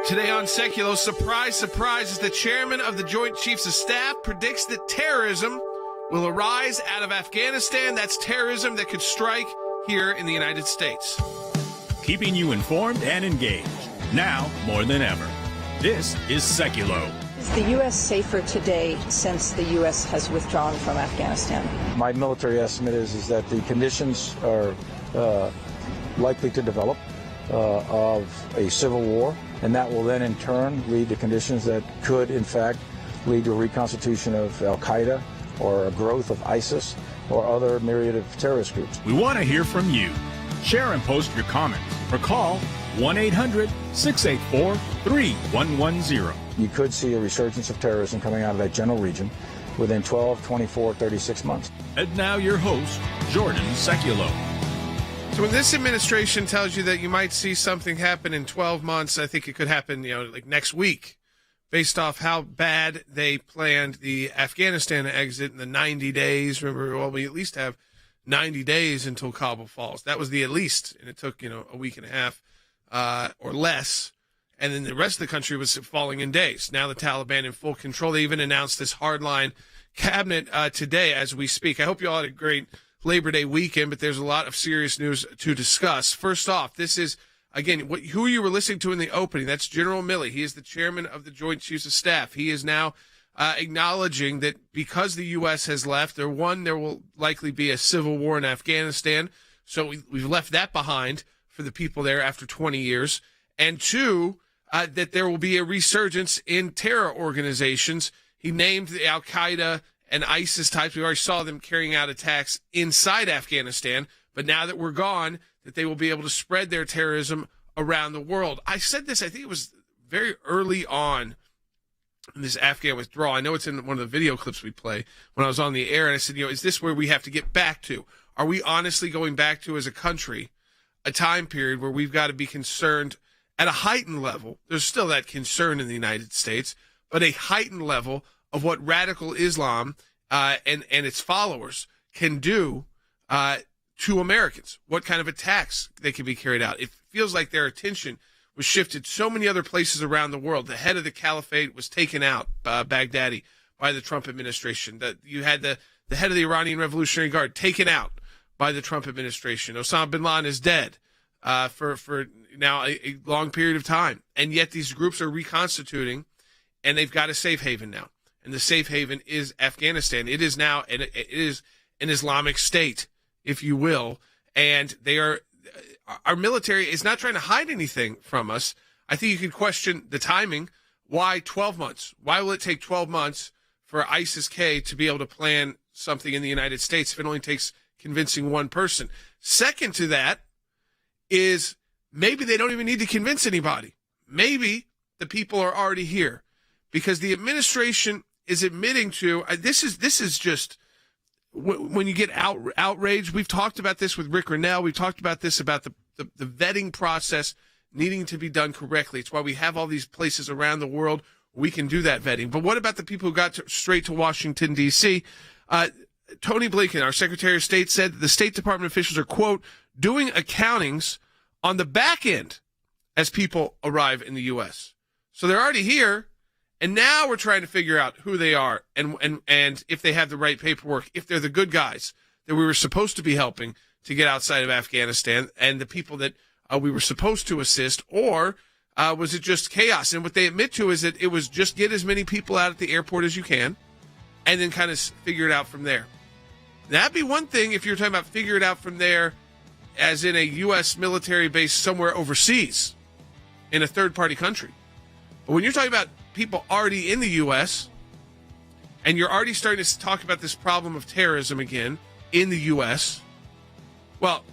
Today on Sekulow, surprise, surprise, as the chairman of the Joint Chiefs of Staff predicts that terrorism will arise out of Afghanistan. That's terrorism that could strike here in the United States. Keeping you informed and engaged, now more than ever. This is Sekulow. Is the U.S. safer today since the U.S. has withdrawn from Afghanistan? My military estimate is that the conditions are likely to develop of a civil war, and that will then in turn lead to conditions that could in fact lead to a reconstitution of Al-Qaeda or a growth of ISIS or other myriad of terrorist groups. We want to hear from you. Share and post your comments or call 1-800-684-3110. You could see a resurgence of terrorism coming out of that general region within 12, 24, 36 months. And now your host, Jordan Sekulow. So when this administration tells you that you might see something happen in 12 months, I think it could happen, like next week, based off how bad they planned the Afghanistan exit in the 90 days. Remember, well, we at least have 90 days until Kabul falls. That was the at least, and it took, a week and a half or less. And then the rest of the country was falling in days. Now the Taliban in full control. They even announced this hardline cabinet today as we speak. I hope you all had a great Labor Day weekend, but there's a lot of serious news to discuss. First off, this is, again, who you were listening to in the opening. That's General Milley. He is the chairman of the Joint Chiefs of Staff. He is now acknowledging that because the U.S. has left, there will likely be a civil war in Afghanistan. So we've left that behind for the people there after 20 years. And two, that there will be a resurgence in terror organizations. He named the Al-Qaeda and ISIS types. We already saw them carrying out attacks inside Afghanistan. But now that we're gone, that they will be able to spread their terrorism around the world. I said this, I think it was very early on in this Afghan withdrawal. I know it's in one of the video clips we play when I was on the air. And I said, is this where we have to get back to? Are we honestly going back to, as a country, a time period where we've got to be concerned at a heightened level? There's still that concern in the United States, but a heightened level of what radical Islam and its followers can do to Americans, what kind of attacks they can be carried out. It feels like their attention was shifted so many other places around the world. The head of the caliphate was taken out, Baghdadi, by the Trump administration. You had the head of the Iranian Revolutionary Guard taken out by the Trump administration. Osama bin Laden is dead for now a long period of time. And yet these groups are reconstituting, and they've got a safe haven now. And the safe haven is Afghanistan. It is now it is an Islamic state, if you will. And our military is not trying to hide anything from us. I think you could question the timing. Why 12 months? Why will it take 12 months for ISIS-K to be able to plan something in the United States if it only takes convincing one person? Second to that is maybe they don't even need to convince anybody. Maybe the people are already here because the administration is admitting to this is just when you get outraged. We've talked about this with Rick Rennell. We've talked about this about the vetting process needing to be done correctly. It's why we have all these places around the world where we can do that vetting. But what about the people who got straight to Washington, D.C.? Tony Blinken, our Secretary of State, said that the State Department officials are, quote, doing accountings on the back end as people arrive in the U.S. So they're already here. And now we're trying to figure out who they are and if they have the right paperwork, if they're the good guys that we were supposed to be helping to get outside of Afghanistan and the people that we were supposed to assist, or was it just chaos? And what they admit to is that it was just get as many people out at the airport as you can and then kind of figure it out from there. That'd be one thing if you're talking about figure it out from there as in a U.S. military base somewhere overseas in a third-party country. But when you're talking about people already in the U.S., and you're already starting to talk about this problem of terrorism again in the U.S., well,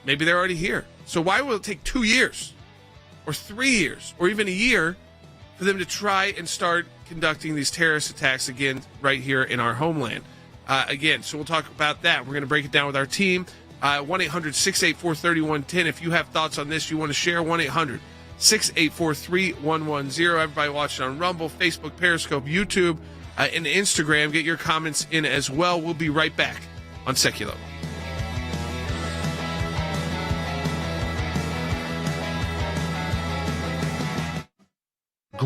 maybe they're already here. So why will it take 2 years or 3 years or even a year for them to try and start conducting these terrorist attacks again right here in our homeland? So we'll talk about that. We're going to break it down with our team. 1-800-684-3110. If you have thoughts on this you want to share, 1-800-684-3110. Everybody watching on Rumble, Facebook, Periscope, YouTube, and Instagram, get your comments in as well. We'll be right back on Sekulow.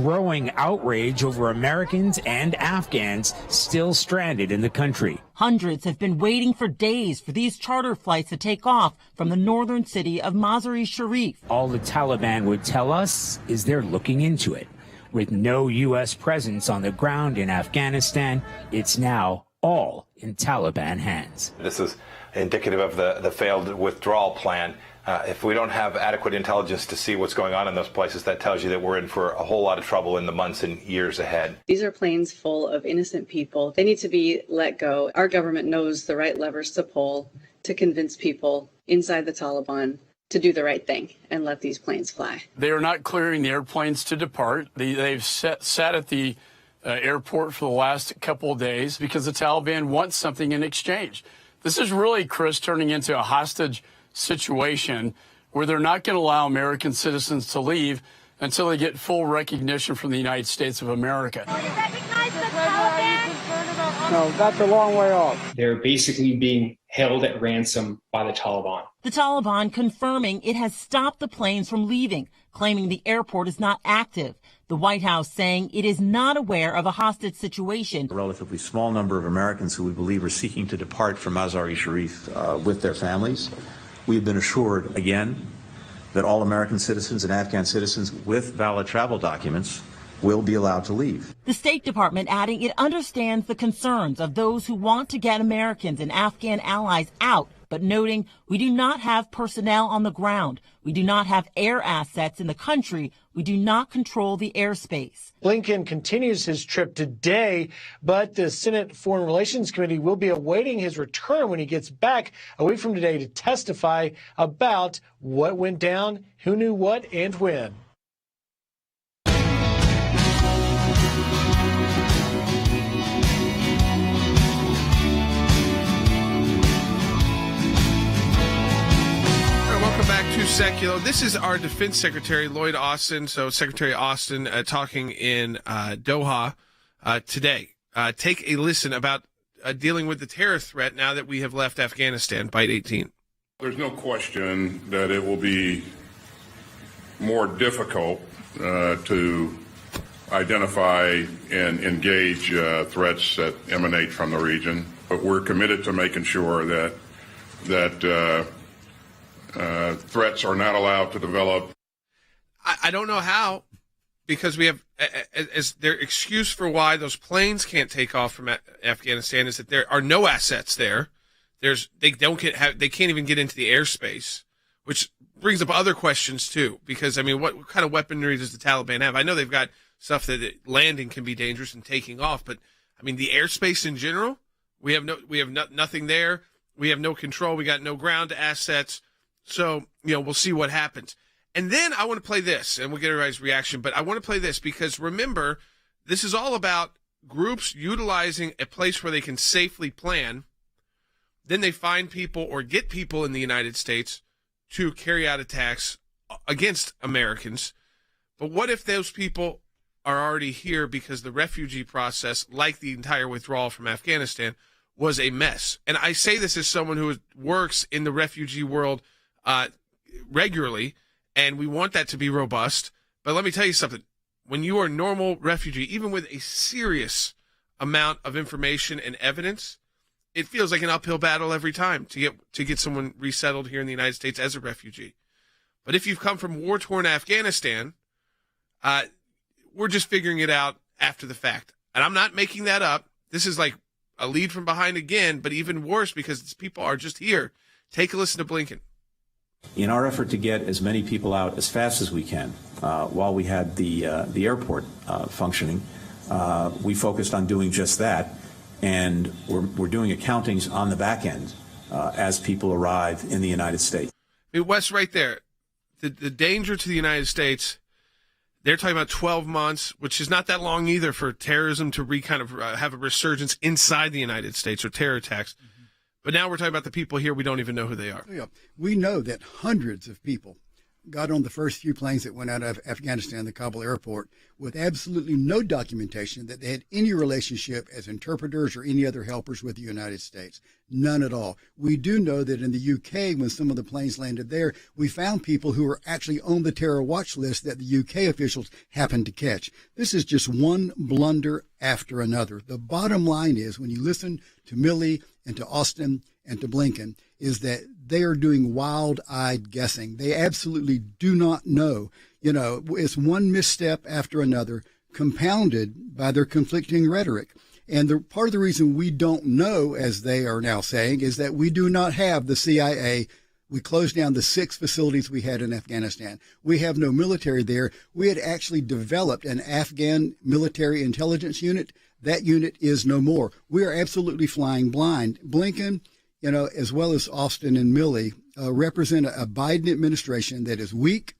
growing outrage over Americans and Afghans still stranded in the country. Hundreds have been waiting for days for these charter flights to take off from the northern city of Mazar-e-Sharif. All the Taliban would tell us is they're looking into it. With no U.S. presence on the ground in Afghanistan, it's now all in Taliban hands. This is indicative of the failed withdrawal plan. If we don't have adequate intelligence to see what's going on in those places, that tells you that we're in for a whole lot of trouble in the months and years ahead. These are planes full of innocent people. They need to be let go. Our government knows the right levers to pull to convince people inside the Taliban to do the right thing and let these planes fly. They are not clearing the airplanes to depart. They've sat at the airport for the last couple of days because the Taliban wants something in exchange. This is really, Chris, turning into a hostage situation where they're not going to allow American citizens to leave until they get full recognition from the United States of America. No, that's a long way off. They're basically being held at ransom by the Taliban. The Taliban confirming it has stopped the planes from leaving, claiming the airport is not active. The White House saying it is not aware of a hostage situation. A relatively small number of Americans who we believe are seeking to depart from Mazar-e-Sharif with their families. We have been assured, again, that all American citizens and Afghan citizens with valid travel documents will be allowed to leave. The State Department adding it understands the concerns of those who want to get Americans and Afghan allies out, but noting we do not have personnel on the ground. We do not have air assets in the country. We do not control the airspace. Blinken continues his trip today, but the Senate Foreign Relations Committee will be awaiting his return when he gets back a week from today to testify about what went down, who knew what, and when. Back to Sekulow. This is our Defense Secretary, Lloyd Austin. So Secretary Austin talking in Doha today. Take a listen about dealing with the terror threat now that we have left Afghanistan. Bite 18. There's no question that it will be more difficult to identify and engage threats that emanate from the region. But we're committed to making sure that threats are not allowed to develop. I don't know how, because we have, as their excuse for why those planes can't take off from Afghanistan is that there are no assets there. They can't even get into the airspace, which brings up other questions too. Because I mean, what kind of weaponry does the Taliban have? I know they've got stuff that landing can be dangerous and taking off, but I mean the airspace in general, we have nothing there. We have no control. We got no ground assets. So, we'll see what happens. And then I want to play this, and we'll get everybody's reaction, but I want to play this because remember, this is all about groups utilizing a place where they can safely plan. Then they find people or get people in the United States to carry out attacks against Americans. But what if those people are already here because the refugee process, like the entire withdrawal from Afghanistan, was a mess? And I say this as someone who works in the refugee world regularly, and we want that to be robust. But let me tell you something. When you are a normal refugee, even with a serious amount of information and evidence, it feels like an uphill battle every time to get someone resettled here in the United States as a refugee. But if you've come from war-torn Afghanistan, we're just figuring it out after the fact. And I'm not making that up. This is like a lead from behind again, but even worse because these people are just here. Take a listen to Blinken. In our effort to get as many people out as fast as we can, while we had the airport functioning, we focused on doing just that, and we're doing accountings on the back end as people arrive in the United States. I mean, Wes, right there, the danger to the United States. They're talking about 12 months, which is not that long either for terrorism to have a resurgence inside the United States or terror attacks. Mm-hmm. But now we're talking about the people here. We don't even know who they are. Yeah. We know that hundreds of people got on the first few planes that went out of Afghanistan, the Kabul airport, with absolutely no documentation that they had any relationship as interpreters or any other helpers with the United States. None at all. We do know that in the UK, when some of the planes landed there, we found people who were actually on the terror watch list that the UK officials happened to catch. This is just one blunder after another. The bottom line is, when you listen to Milley and to Austin and to Blinken, is that they are doing wild-eyed guessing. They absolutely do not know. You know, it's one misstep after another, compounded by their conflicting rhetoric. And part of the reason we don't know, as they are now saying, is that we do not have the CIA. We closed down the 6 facilities we had in Afghanistan. We have no military there. We had actually developed an Afghan military intelligence unit. That unit is no more. We are absolutely flying blind. Blinken, you know, as well as Austin and Milley, represent a Biden administration that is weak,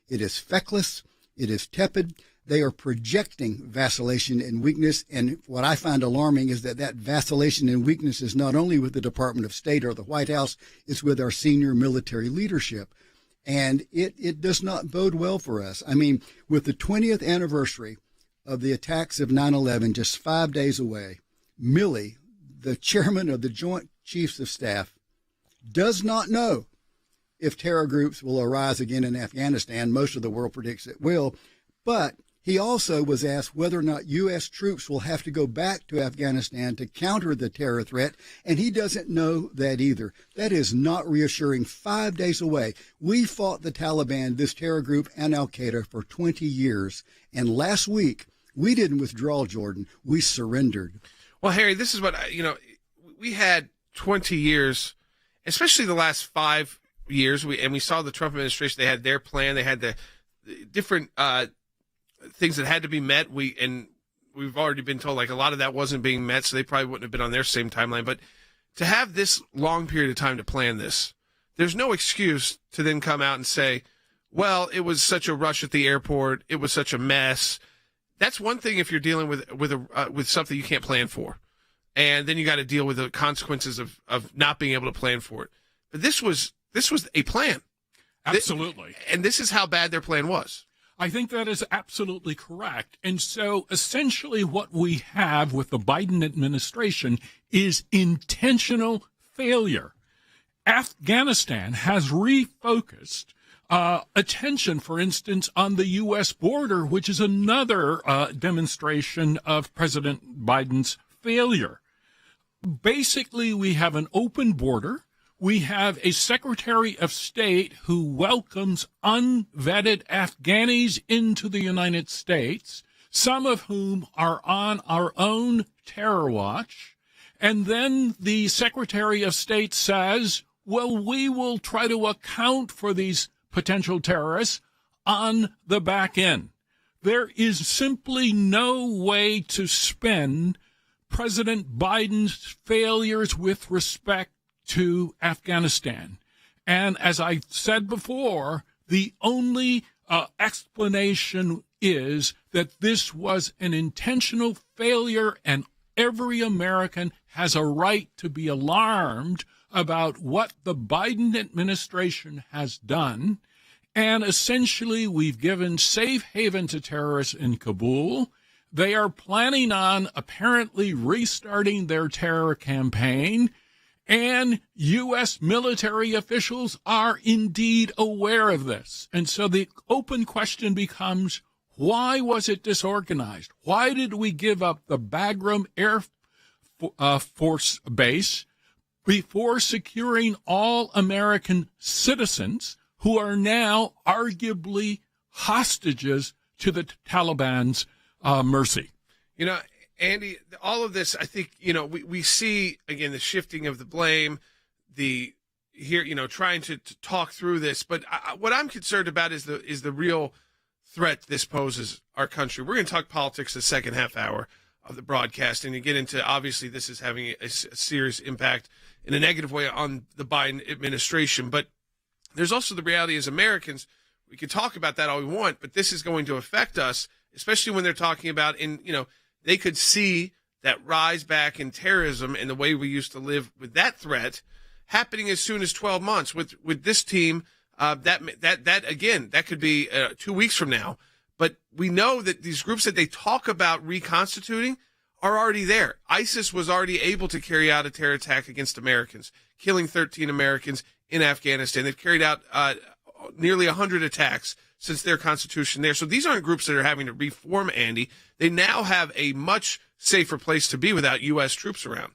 it is feckless, it is tepid. They are projecting vacillation and weakness. And what I find alarming is that vacillation and weakness is not only with the Department of State or the White House, it's with our senior military leadership. And it does not bode well for us. I mean, with the 20th anniversary of the attacks of 9/11 just 5 days away, Milley, the chairman of the Joint Chiefs of Staff, does not know if terror groups will arise again in Afghanistan. Most of the world predicts it will. But he also was asked whether or not U.S. troops will have to go back to Afghanistan to counter the terror threat, and he doesn't know that either. That is not reassuring. 5 days away. We fought the Taliban, this terror group, and al-Qaeda for 20 years, and last week we didn't withdraw, Jordan. We surrendered. Well, Harry, this is what, we had 20 years, especially the last 5 years, we saw the Trump administration, they had their plan, they had the different things that had to be met. We've already been told like a lot of that wasn't being met, so they probably wouldn't have been on their same timeline. But to have this long period of time to plan this, there's no excuse to then come out and say, well, it was such a rush at the airport, it was such a mess. That's one thing if you're dealing with something you can't plan for, and then you got to deal with the consequences of not being able to plan for it. But this was a plan. Absolutely. And this is how bad their plan was. I think that is absolutely correct. And so essentially what we have with the Biden administration is intentional failure. Afghanistan has refocused attention, for instance, on the U.S. border, which is another demonstration of President Biden's failure. Basically, we have an open border. We have a Secretary of State who welcomes unvetted Afghanis into the United States, some of whom are on our own terror watch. And then the Secretary of State says, well, we will try to account for these potential terrorists on the back end. There is simply no way to spin President Biden's failures with respect to Afghanistan. And as I said before, the only explanation is that this was an intentional failure, and every American has a right to be alarmed about what the Biden administration has done. And essentially, we've given safe haven to terrorists in Kabul. They are planning on apparently restarting their terror campaign. And U.S. military officials are indeed aware of this. And so the open question becomes, why was it disorganized? Why did we give up the Bagram Air Force Base before securing all American citizens who are now arguably hostages to the Taliban's mercy? Andy, all of this, I think, we see, again, the shifting of the blame, trying to talk through this. But what I'm concerned about is the real threat this poses our country. We're going to talk politics the second half hour of the broadcast, and you get into, obviously, this is having a serious impact in a negative way on the Biden administration. But there's also the reality as Americans, we can talk about that all we want, but this is going to affect us, especially when they're talking about they could see that rise back in terrorism and the way we used to live with that threat happening as soon as 12 months with this team That could be 2 weeks from now. But we know that these groups that they talk about reconstituting are already there. ISIS was already able to carry out a terror attack against Americans, killing 13 Americans in Afghanistan. They've carried out nearly 100 attacks since their constitution there. So these aren't groups that are having to reform, Andy. They now have a much safer place to be without U.S. troops around.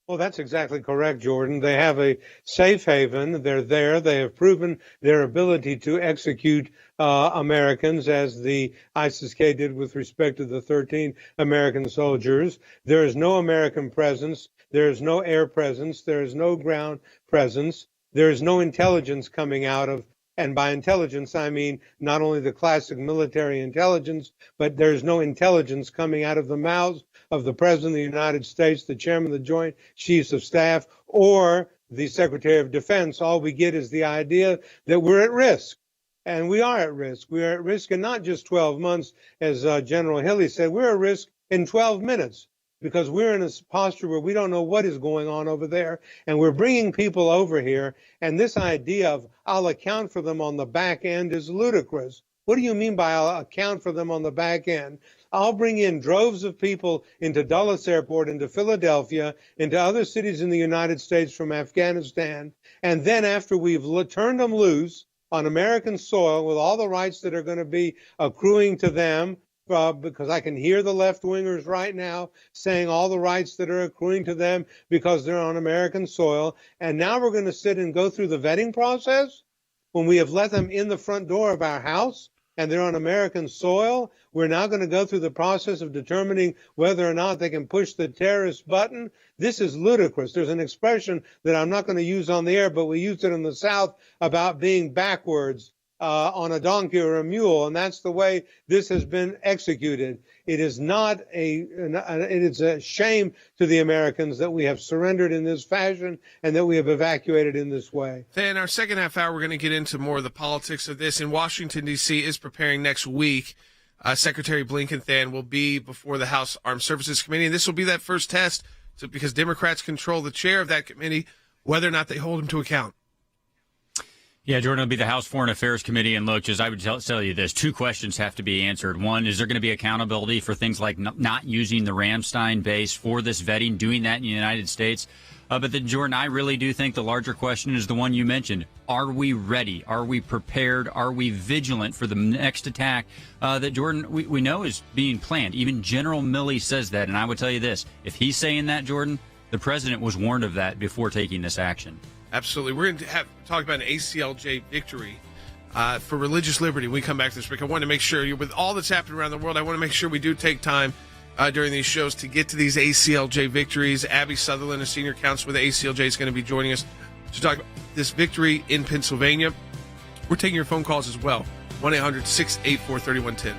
Well, that's exactly correct, Jordan. They have a safe haven. They're there. They have proven their ability to execute Americans, as the ISIS-K did with respect to the 13 American soldiers. There is no American presence. There is no air presence. There is no ground presence. There is no intelligence coming out of, and by intelligence, I mean not only the classic military intelligence, but there's no intelligence coming out of the mouths of the President of the United States, the Chairman of the Joint Chiefs of Staff, or the Secretary of Defense. All we get is the idea that we're at risk. And we are at risk. We are at risk in not just 12 months, as General Milley said. We're at risk in 12 minutes because we're in a posture where we don't know what is going on over there. And we're bringing people over here. And this idea of I'll account for them on the back end is ludicrous. What do you mean by I'll account for them on the back end? I'll bring in droves of people into Dulles Airport, into Philadelphia, into other cities in the United States from Afghanistan. And then after we've turned them loose on American soil with all the rights that are going to be accruing to them, because I can hear the left-wingers right now saying all the rights that are accruing to them because they're on American soil. And now we're going to sit and go through the vetting process when we have let them in the front door of our house and they're on American soil. We're now going to go through the process of determining whether or not they can push the terrorist button. This is ludicrous. There's an expression that I'm not going to use on the air, but we use it in the South about being backwards on a donkey or a mule, and that's the way this has been executed. It is not it is a shame to the Americans that we have surrendered in this fashion and that we have evacuated in this way. In our second half hour, we're going to get into more of the politics of this. In Washington, D.C. is preparing next week. Secretary Blinken will be before the House Armed Services Committee, and this will be that first test because Democrats control the chair of that committee, whether or not they hold him to account. Yeah, Jordan, will be the House Foreign Affairs Committee. And look, just I would tell you this. Two questions have to be answered. One, is there going to be accountability for things like not using the Ramstein base for this vetting, doing that in the United States? But then, Jordan, I really do think the larger question is the one you mentioned. Are we ready? Are we prepared? Are we vigilant for the next attack that, Jordan, we know is being planned? Even General Milley says that. And I would tell you this. If he's saying that, Jordan, the president was warned of that before taking this action. Absolutely. We're going to talk about an ACLJ victory for religious liberty when we come back this week. I want to make sure, with all that's happening around the world, I want to make sure we do take time during these shows to get to these ACLJ victories. Abby Sutherland, a senior counsel with the ACLJ, is going to be joining us to talk about this victory in Pennsylvania. We're taking your phone calls as well. 1-800-684-3110.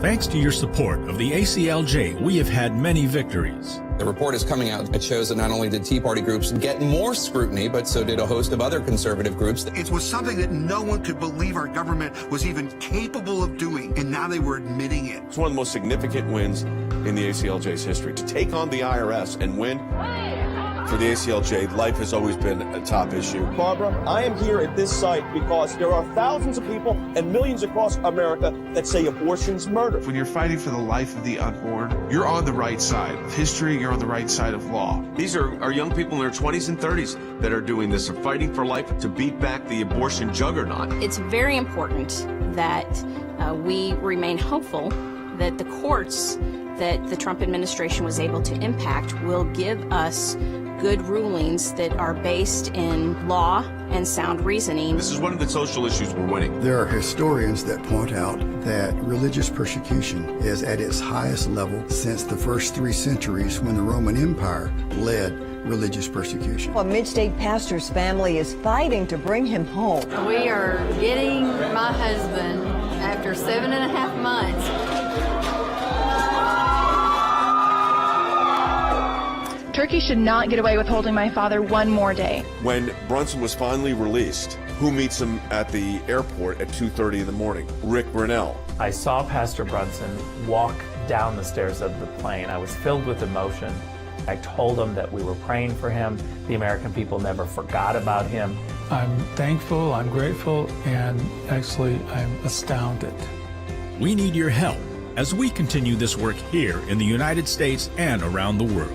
Thanks to your support of the ACLJ, we have had many victories. The report is coming out. It shows that not only did Tea Party groups get more scrutiny, but so did a host of other conservative groups. It was something that no one could believe our government was even capable of doing, and now they were admitting it. It's one of the most significant wins in the ACLJ's history. To take on the IRS and win, for the ACLJ, life has always been a top issue. Barbara, I am here at this site because there are thousands of people and millions across America that say abortion's murder. When you're fighting for the life of the unborn, you're on the right side of history, you're on the right side of law. These are young people in their 20s and 30s that are doing this, are fighting for life to beat back the abortion juggernaut. It's very important that we remain hopeful that the courts that the Trump administration was able to impact will give us good rulings that are based in law and sound reasoning. This is one of the social issues we're winning. There are historians that point out that religious persecution is at its highest level since the first 3 centuries when the Roman Empire led religious persecution. A mid-state pastor's family is fighting to bring him home. We are getting my husband after 7.5 months. Turkey should not get away with holding my father one more day. When Brunson was finally released, who meets him at the airport at 2:30 in the morning? Rick Burnell. I saw Pastor Brunson walk down the stairs of the plane. I was filled with emotion I told him that we were praying for him. The American people never forgot about him. I'm thankful, I'm grateful, and actually I'm astounded. We need your help as we continue this work here in the United States and around the world.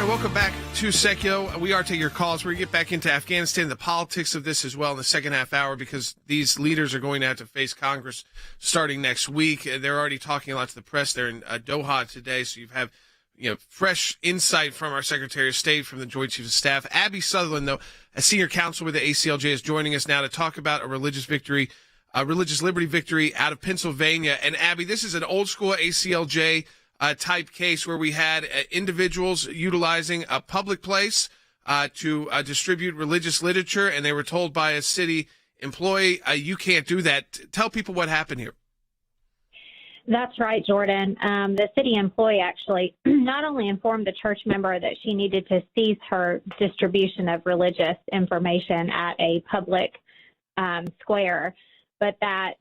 Welcome back to Sekulow. We are taking your calls. We're going to get back into Afghanistan, the politics of this as well in the second half hour, because these leaders are going to have to face Congress starting next week. They're already talking a lot to the press. They're in Doha today, so you have fresh insight from our Secretary of State, from the Joint Chiefs of Staff. Abby Sutherland, though, a senior counsel with the ACLJ, is joining us now to talk about a religious liberty victory out of Pennsylvania. And Abby, this is an old school ACLJ type case where we had individuals utilizing a public place to distribute religious literature, and they were told by a city employee, you can't do that. Tell people what happened here. That's right, Jordan. The city employee actually not only informed the church member that she needed to cease her distribution of religious information at a public square, but that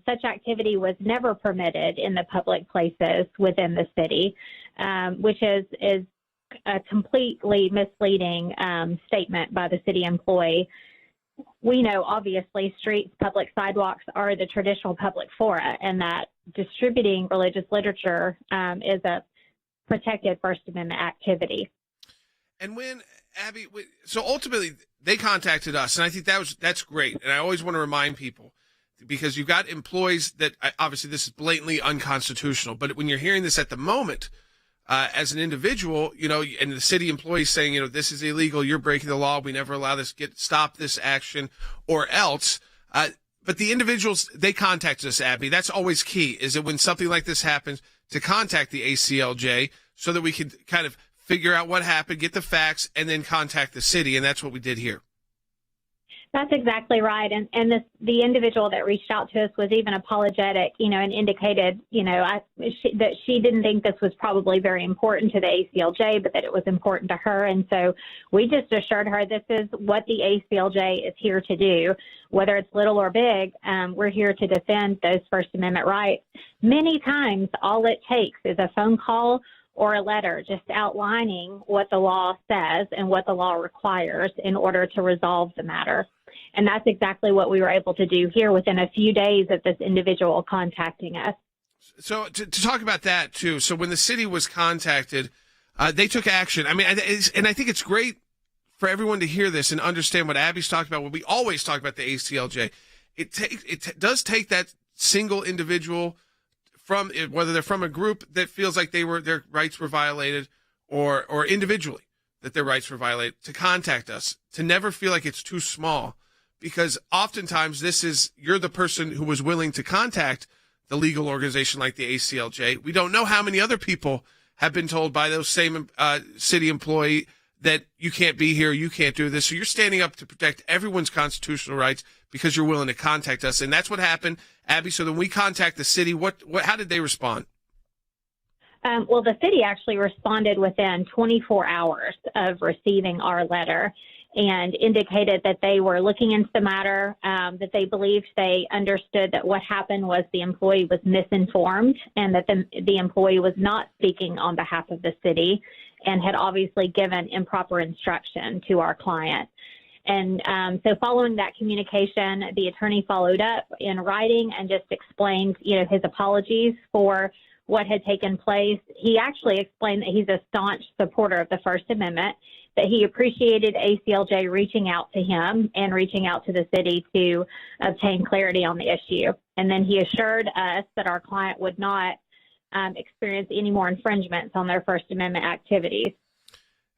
such activity was never permitted in the public places within the city, which is a completely misleading statement by the city employee. We know, obviously, streets, public sidewalks are the traditional public fora, and that distributing religious literature is a protected First Amendment activity. And when, Abby, so ultimately they contacted us, and I think that's great. And I always want to remind people, because you've got employees that obviously this is blatantly unconstitutional, but when you're hearing this at the moment, as an individual, and the city employees saying, this is illegal, you're breaking the law, we never allow this, stop this action, or else. But the individuals, they contacted us, Abby. That's always key, is that when something like this happens, to contact the ACLJ so that we can kind of figure out what happened, get the facts, and then contact the city. And that's what we did here. That's exactly right. And the individual that reached out to us was even apologetic, and indicated, that she didn't think this was probably very important to the ACLJ, but that it was important to her. And so we just assured her this is what the ACLJ is here to do, whether it's little or big. We're here to defend those First Amendment rights. Many times, all it takes is a phone call or a letter just outlining what the law says and what the law requires in order to resolve the matter. And that's exactly what we were able to do here within a few days of this individual contacting us. So to talk about that, too, so when the city was contacted, they took action. I mean, and I think it's great for everyone to hear this and understand what Abby's talking about, what we always talk about the ACLJ. It does take that single individual, from whether they're from a group that feels like their rights were violated, or individually that their rights were violated, to contact us, to never feel like it's too small. Because oftentimes you're the person who was willing to contact the legal organization like the ACLJ. We don't know how many other people have been told by those same city employee that you can't be here, you can't do this. So you're standing up to protect everyone's constitutional rights because you're willing to contact us. And that's what happened, Abby. So then we contact the city. How did they respond? Well, the city actually responded within 24 hours of receiving our letter, and indicated that they were looking into the matter, that they believed they understood that what happened was the employee was misinformed, and that the employee was not speaking on behalf of the city and had obviously given improper instruction to our client. And so following that communication, the attorney followed up in writing and just explained, his apologies for what had taken place. He actually explained that he's a staunch supporter of the First Amendment, that he appreciated ACLJ reaching out to him and reaching out to the city to obtain clarity on the issue. And then he assured us that our client would not experience any more infringements on their First Amendment activities.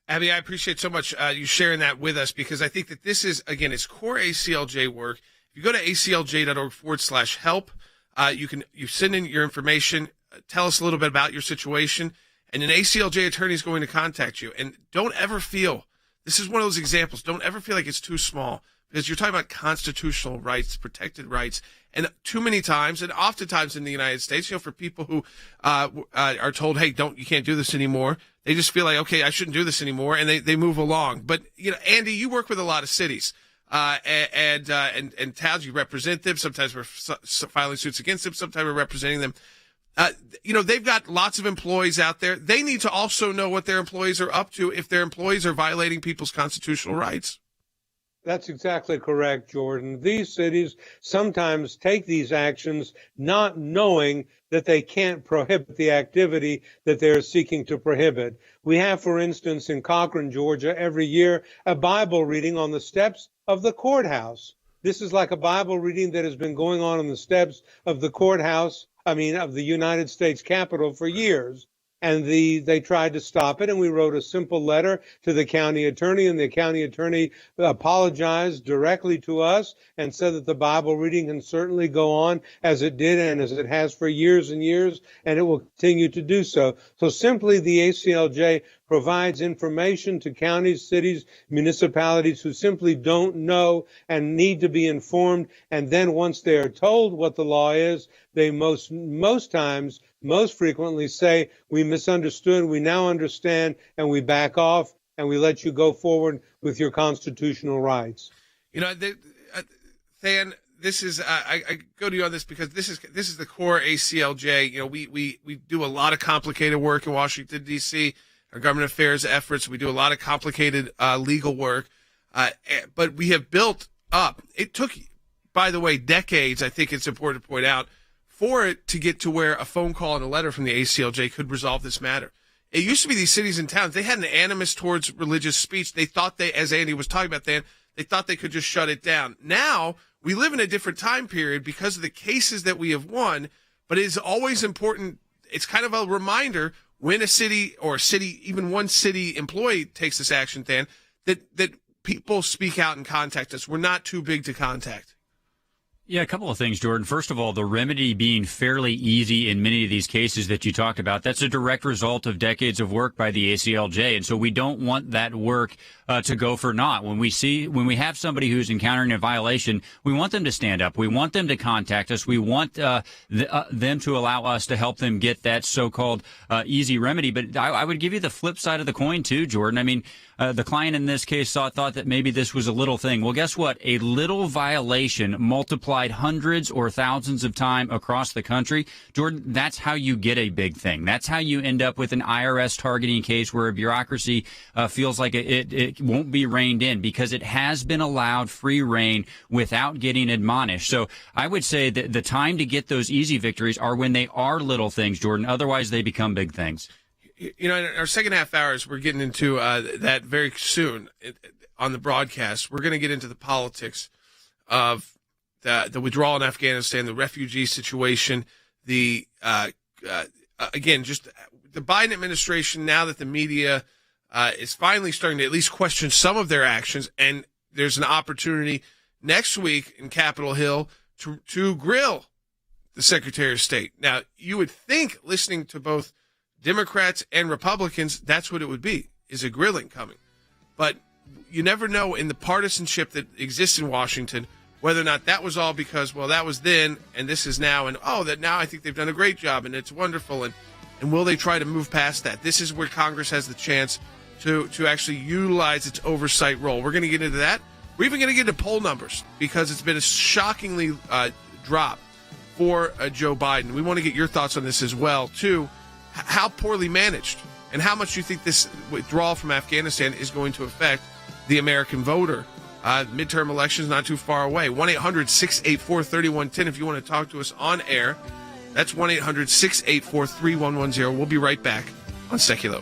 Abby, I appreciate so much you sharing that with us, because I think that this is, again, it's core ACLJ work. If you go to aclj.org/help, you send in your information, tell us a little bit about your situation, and an ACLJ attorney is going to contact you. And don't ever feel, this is one of those examples, don't ever feel like it's too small, because you're talking about constitutional rights, protected rights. And too many times, and oftentimes in the United States, for people who are told, hey, you can't do this anymore, they just feel like, okay, I shouldn't do this anymore, and they move along. But, Andy, you work with a lot of cities, and towns. You represent them. Sometimes we're filing suits against them. Sometimes we're representing them. They've got lots of employees out there. They need to also know what their employees are up to if their employees are violating people's constitutional rights. That's exactly correct, Jordan. These cities sometimes take these actions not knowing that they can't prohibit the activity that they're seeking to prohibit. We have, for instance, in Cochran, Georgia, every year, a Bible reading on the steps of the courthouse. This is like a Bible reading that has been going on the steps of the courthouse, of the United States Capitol for years. And they tried to stop it, and we wrote a simple letter to the county attorney, and the county attorney apologized directly to us and said that the Bible reading can certainly go on as it did and as it has for years and years, and it will continue to do so. So simply the ACLJ provides information to counties, cities, municipalities who simply don't know and need to be informed. And then once they are told what the law is, they most frequently say, we misunderstood, we now understand, and we back off, and we let you go forward with your constitutional rights. Than, this is I go to you on this because this is the core ACLJ. We do a lot of complicated work in Washington, D.C., our government affairs efforts. We do a lot of complicated legal work, but we have built up. It took, by the way, decades, I think it's important to point out, for it to get to where a phone call and a letter from the ACLJ could resolve this matter. It used to be these cities and towns, they had an animus towards religious speech. They thought as Andy was talking about then, they thought they could just shut it down. Now, we live in a different time period because of the cases that we have won, but it is always important. It's kind of a reminder when a city or even one city employee takes this action, Dan, that people speak out and contact us. We're not too big to contact. Yeah, a couple of things, Jordan. First of all, the remedy being fairly easy in many of these cases that you talked about, that's a direct result of decades of work by the ACLJ. And so we don't want that work to go for naught. When we have somebody who's encountering a violation, we want them to stand up. We want them to contact us. We want them to allow us to help them get that so-called easy remedy. But I would give you the flip side of the coin, too, Jordan. The client in this case thought that maybe this was a little thing. Well, guess what? A little violation multiplied hundreds or thousands of times across the country. Jordan, that's how you get a big thing. That's how you end up with an IRS targeting case where a bureaucracy feels like it won't be reined in because it has been allowed free rein without getting admonished. So I would say that the time to get those easy victories are when they are little things, Jordan. Otherwise, they become big things. In our second half hours, we're getting into that very soon on the broadcast. We're going to get into the politics of the withdrawal in Afghanistan, the refugee situation, again, just the Biden administration, now that the media is finally starting to at least question some of their actions, and there's an opportunity next week in Capitol Hill to grill the Secretary of State. Now, you would think, listening to both Democrats and Republicans, that's what it would be, is a grilling coming. But you never know in the partisanship that exists in Washington whether or not that was all because, well, that was then and this is now, and that now I think they've done a great job and it's wonderful, and will they try to move past that? This is where Congress has the chance to actually utilize its oversight role. We're going to get into that. We're even going to get into poll numbers because it's been a shockingly drop for Joe Biden. We want to get your thoughts on this as well, too. How poorly managed and how much you think this withdrawal from Afghanistan is going to affect the American voter. Midterm elections not too far away. 1-800-684-3110 if you want to talk to us on air. That's 1-800-684-3110. We'll be right back on Sekulow.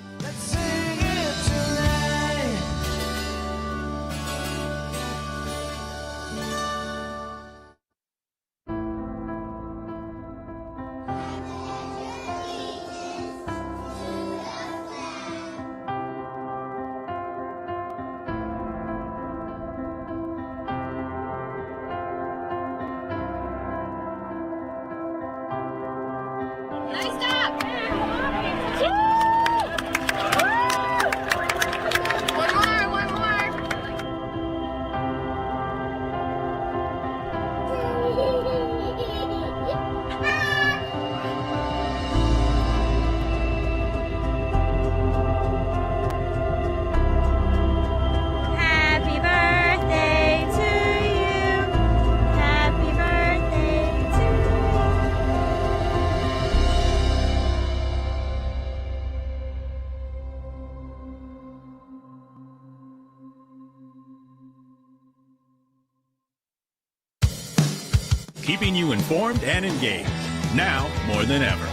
keeping you informed and engaged. Now more than ever.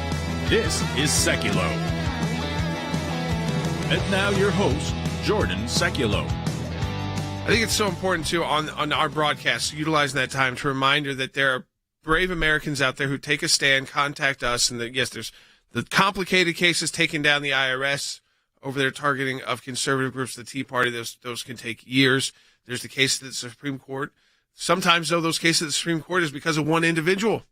This is Sekulow. And now your host, Jordan Sekulow. I think it's so important, too, on our broadcast, utilizing that time to remind you that there are brave Americans out there who take a stand, contact us, and that, yes, there's the complicated cases taking down the IRS over their targeting of conservative groups, the Tea Party. Those can take years. There's the case of the Supreme Court. Sometimes, though, those cases of the Supreme Court is because of one individual.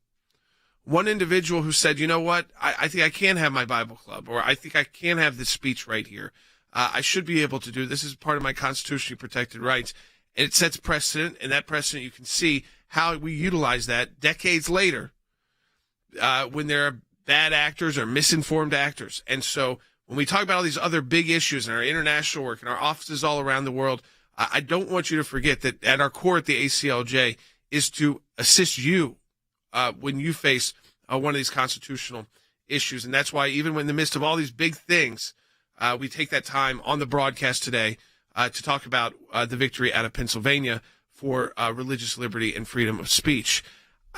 One individual who said, you know what, I think I can have my Bible club, or I think I can have this speech right here. I should be able to do this. This is part of my constitutionally protected rights. And it sets precedent, and that precedent you can see how we utilize that decades later when there are bad actors or misinformed actors. And so when we talk about all these other big issues in our international work and our offices all around the world, I don't want you to forget that at our core at the ACLJ is to assist you when you face one of these constitutional issues. And that's why even in the midst of all these big things, we take that time on the broadcast today to talk about the victory out of Pennsylvania for religious liberty and freedom of speech.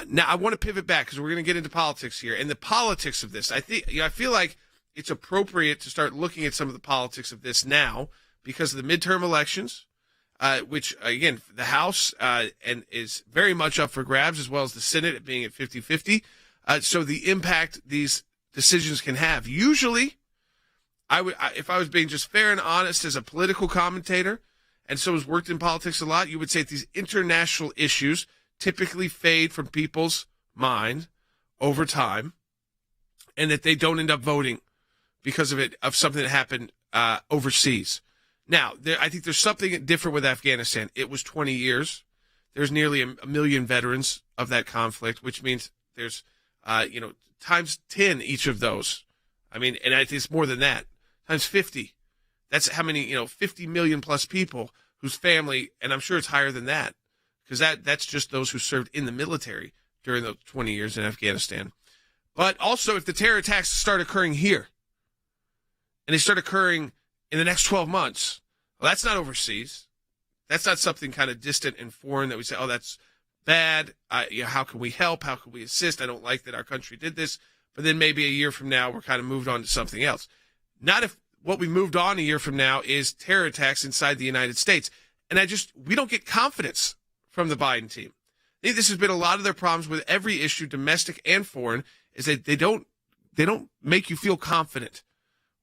Now, I want to pivot back because we're going to get into politics here. And the politics of this, I feel like it's appropriate to start looking at some of the politics of this now because of the midterm elections, which, again, the House and is very much up for grabs, as well as the Senate being at 50-50. So the impact these decisions can have. Usually, if I was being just fair and honest as a political commentator, and so has worked in politics a lot, you would say that these international issues typically fade from people's mind over time, and that they don't end up voting because of something that happened overseas. Now, I think there's something different with Afghanistan. It was 20 years. There's nearly a million veterans of that conflict, which means there's, times 10 each of those. I mean, and I think it's more than that, times 50. That's how many, 50 million plus people whose family, and I'm sure it's higher than that, because that's just those who served in the military during those 20 years in Afghanistan. But also, if the terror attacks start occurring here, and they start occurring in the next 12 months, well, that's not overseas. That's not something kind of distant and foreign that we say, oh, that's bad. How can we help? How can we assist? I don't like that our country did this. But then maybe a year from now, we're kind of moved on to something else. Not if what we moved on a year from now is terror attacks inside the United States. And we don't get confidence from the Biden team. I think this has been a lot of their problems with every issue, domestic and foreign, is that they don't make you feel confident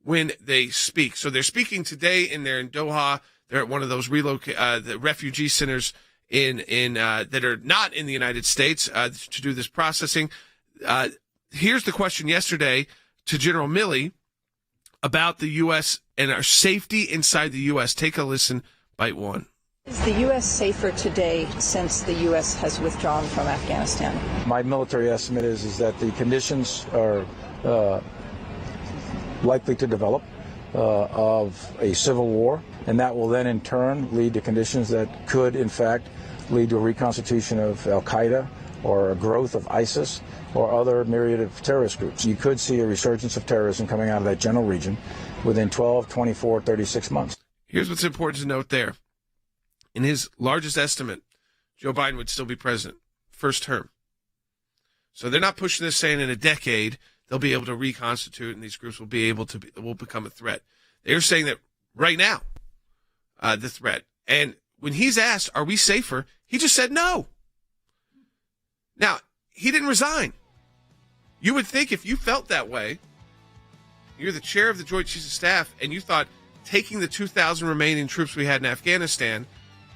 when they speak. So they're speaking today, and they're in Doha. They're at one of those the refugee centers in that are not in the United States to do this processing. Here's the question yesterday to General Milley about the U.S. and our safety inside the U.S. Take a listen, bite one. Is the U.S. safer today since the U.S. has withdrawn from Afghanistan? My military estimate is that the conditions are likely to develop of a civil war, and that will then in turn lead to conditions that could in fact lead to a reconstitution of al-Qaeda or a growth of ISIS or other myriad of terrorist groups. You could see a resurgence of terrorism coming out of that general region within 12, 24, 36 months. Here's what's important to note there. In his largest estimate, Joe Biden would still be president, first term. So they're not pushing this saying in a decade they'll be able to reconstitute and these groups will become a threat. They're saying that right now, the threat. And when he's asked, are we safer? He just said no. Now, he didn't resign. You would think if you felt that way, you're the chair of the Joint Chiefs of Staff, and you thought taking the 2,000 remaining troops we had in Afghanistan,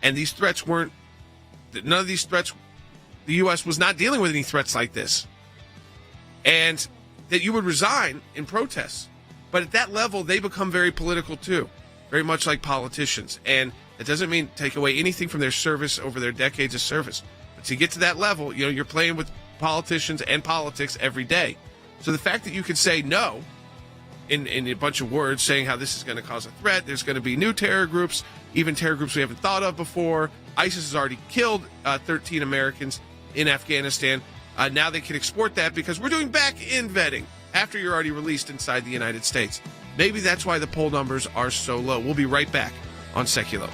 and these threats none of these threats, the U.S. was not dealing with any threats like this, and that you would resign in protest. But at that level, they become very political too, very much like politicians. And that doesn't mean take away anything from their service over their decades of service. But to get to that level, you're playing with politicians and politics every day. So the fact that you can say no in a bunch of words, saying how this is going to cause a threat, there's going to be new terror groups, even terror groups we haven't thought of before. ISIS has already killed 13 Americans in Afghanistan. Now they can export that because we're doing back-end vetting after you're already released inside the United States. Maybe that's why the poll numbers are so low. We'll be right back on Sekulow.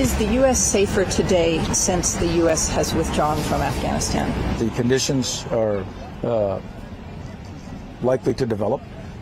Is the U.S. safer today since the U.S. has withdrawn from Afghanistan? The conditions are likely to develop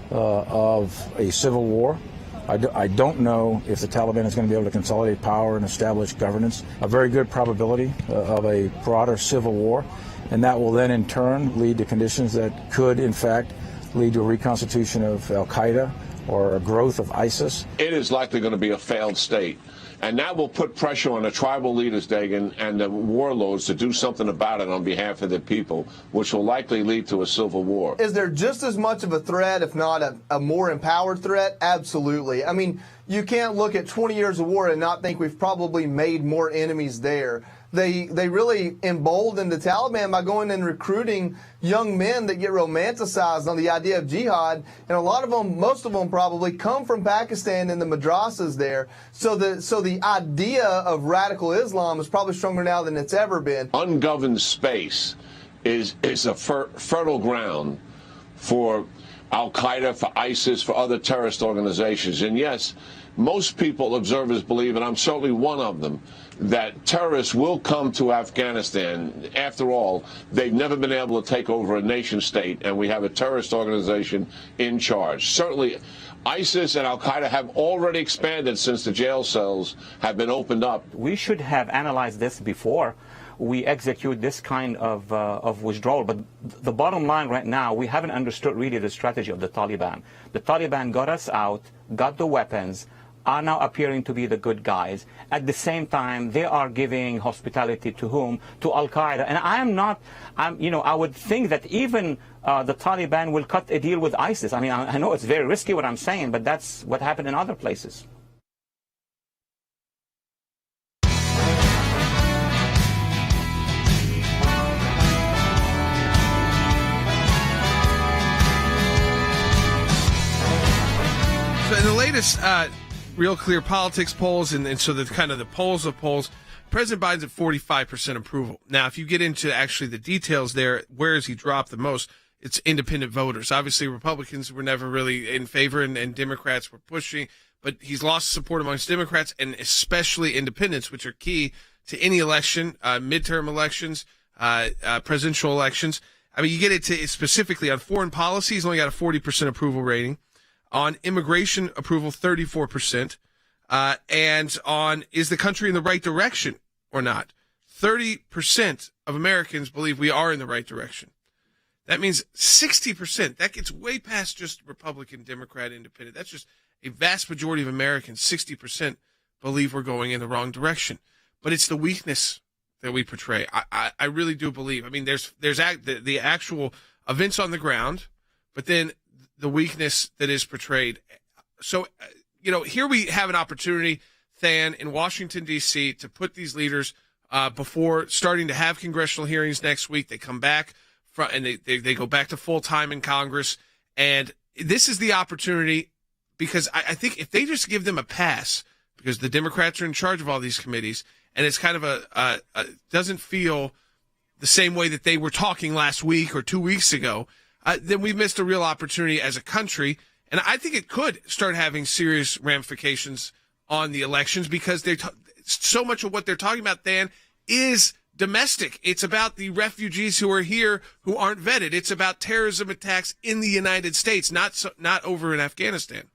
of a civil war. I don't know if the Taliban is going to be able to consolidate power and establish governance. A very good probability of a broader civil war, and that will then in turn lead to conditions that could in fact lead to a reconstitution of al-Qaeda or a growth of ISIS. It is likely going to be a failed state. And that will put pressure on the tribal leaders, Dagan, and the warlords to do something about it on behalf of the people, which will likely lead to a civil war. Is there just as much of a threat, if not a more empowered threat? Absolutely. I mean, you can't look at 20 years of war and not think we've probably made more enemies there. They really emboldened the Taliban by going and recruiting young men that get romanticized on the idea of jihad, and a lot of them, most of them probably come from Pakistan and the madrasas there. So the idea of radical Islam is probably stronger now than it's ever been. Ungoverned space is a fertile ground for al-Qaeda, for ISIS, for other terrorist organizations. And yes, most people, observers, believe, and I'm certainly one of them, that terrorists will come to Afghanistan. After all, they've never been able to take over a nation state, and we have a terrorist organization in charge. Certainly, ISIS and al-Qaeda have already expanded since the jail cells have been opened up. We should have analyzed this before we execute this kind of withdrawal. But the bottom line right now, we haven't understood really the strategy of the Taliban. The Taliban got us out, got the weapons, are now appearing to be the good guys. At the same time, they are giving hospitality to whom? To al-Qaeda. And I would think that even the Taliban will cut a deal with ISIS. I mean, I know it's very risky what I'm saying, but that's what happened in other places. So in the latest Real Clear Politics polls, and so the kind of the polls of polls, President Biden's at 45% approval. Now, if you get into actually the details there, where has he dropped the most? It's independent voters. Obviously, Republicans were never really in favor, and Democrats were pushing, but he's lost support amongst Democrats and especially independents, which are key to any election, midterm elections, presidential elections. I mean, you get it to specifically on foreign policy, he's only got a 40% approval rating. On immigration approval, 34%. And on is the country in the right direction or not? 30% of Americans believe we are in the right direction. That means 60%. That gets way past just Republican, Democrat, Independent. That's just a vast majority of Americans, 60%, believe we're going in the wrong direction. But it's the weakness that we portray. I really do believe. I mean, there's the actual events on the ground, but then the weakness that is portrayed. So, here we have an opportunity, Than, in Washington, D.C., to put these leaders before starting to have congressional hearings next week. They come back and they go back to full time in Congress. And this is the opportunity, because I think if they just give them a pass, because the Democrats are in charge of all these committees, and it's kind of doesn't feel the same way that they were talking last week or 2 weeks ago, then we missed a real opportunity as a country. And I think it could start having serious ramifications on the elections, because so much of what they're talking about, Dan, is domestic. It's about the refugees who are here who aren't vetted. It's about terrorism attacks in the United States, not over in Afghanistan.